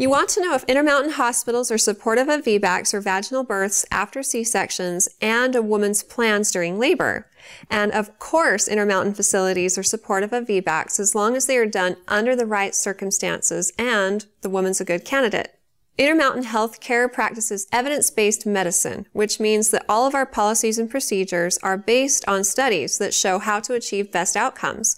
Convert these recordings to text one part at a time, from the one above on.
You want to know if Intermountain hospitals are supportive of VBACs or vaginal births after C-sections and a woman's plans during labor. And of course, Intermountain facilities are supportive of VBACs as long as they are done under the right circumstances and the woman's a good candidate. Intermountain Healthcare practices evidence-based medicine, which means that all of our policies and procedures are based on studies that show how to achieve best outcomes.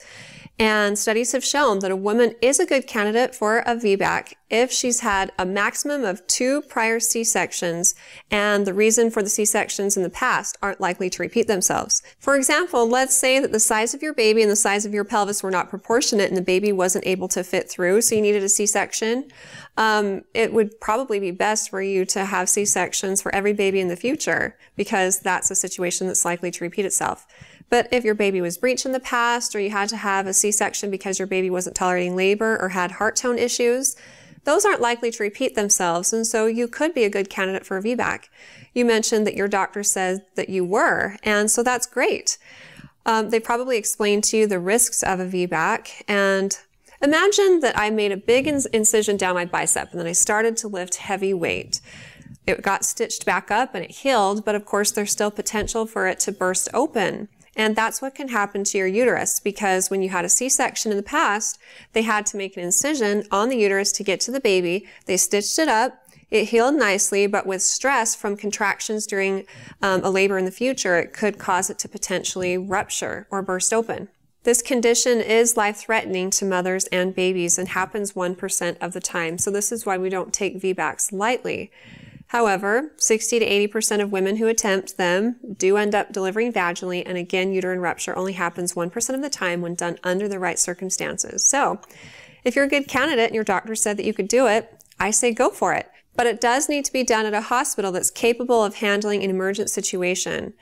And studies have shown that a woman is a good candidate for a VBAC if she's had a maximum of 2 prior C-sections and the reason for the C-sections in the past aren't likely to repeat themselves. For example, let's say that the size of your baby and the size of your pelvis were not proportionate and the baby wasn't able to fit through, so you needed a C-section. It would probably be best for you to have C-sections for every baby in the future because that's a situation that's likely to repeat itself. But if your baby was breech in the past or you had to have a C-section because your baby wasn't tolerating labor or had heart tone issues, those aren't likely to repeat themselves, and so you could be a good candidate for a VBAC. You mentioned that your doctor said that you were, and so that's great. They probably explained to you the risks of a VBAC, and imagine that I made a big incision down my bicep and then I started to lift heavy weight. It got stitched back up and it healed, but of course there's still potential for it to burst open. And that's what can happen to your uterus because when you had a C-section in the past, they had to make an incision on the uterus to get to the baby. They stitched it up. It healed nicely, but with stress from contractions during a labor in the future, it could cause it to potentially rupture or burst open. This condition is life-threatening to mothers and babies and happens 1% of the time. So this is why we don't take VBACs lightly. However, 60 to 80% of women who attempt them do end up delivering vaginally, and again, uterine rupture only happens 1% of the time when done under the right circumstances. So, if you're a good candidate and your doctor said that you could do it, I say go for it. But it does need to be done at a hospital that's capable of handling an emergent situation.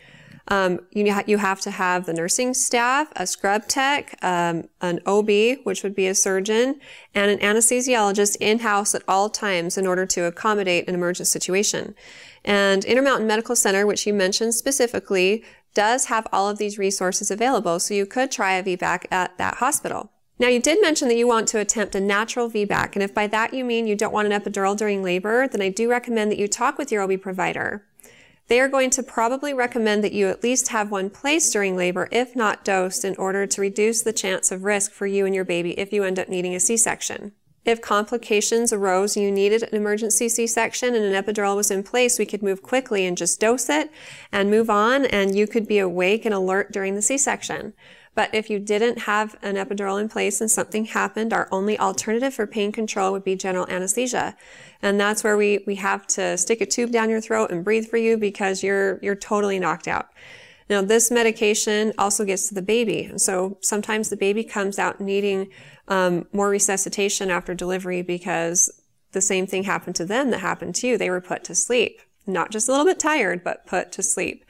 You have to have the nursing staff, a scrub tech, an OB, which would be a surgeon, and an anesthesiologist in-house at all times in order to accommodate an emergent situation. And Intermountain Medical Center, which you mentioned specifically, does have all of these resources available, so you could try a VBAC at that hospital. Now, you did mention that you want to attempt a natural VBAC, and if by that you mean you don't want an epidural during labor, then I do recommend that you talk with your OB provider. They are going to probably recommend that you at least have one placed during labor, if not dosed, in order to reduce the chance of risk for you and your baby if you end up needing a C-section. If complications arose and you needed an emergency C-section and an epidural was in place, we could move quickly and just dose it and move on, and you could be awake and alert during the C-section. But if you didn't have an epidural in place and something happened, our only alternative for pain control would be general anesthesia. And that's where we have to stick a tube down your throat and breathe for you because you're totally knocked out. Now, this medication also gets to the baby. And so sometimes the baby comes out needing more resuscitation after delivery because the same thing happened to them that happened to you. They were put to sleep. Not just a little bit tired, but put to sleep.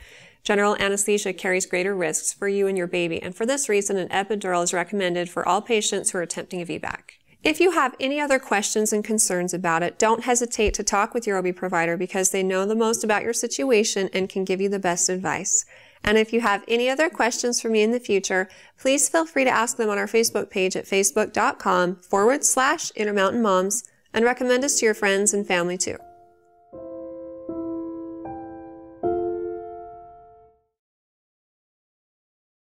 General anesthesia carries greater risks for you and your baby, and for this reason, an epidural is recommended for all patients who are attempting a VBAC. If you have any other questions and concerns about it, don't hesitate to talk with your OB provider because they know the most about your situation and can give you the best advice. And if you have any other questions for me in the future, please feel free to ask them on our Facebook page at facebook.com/IntermountainMoms and recommend us to your friends and family too.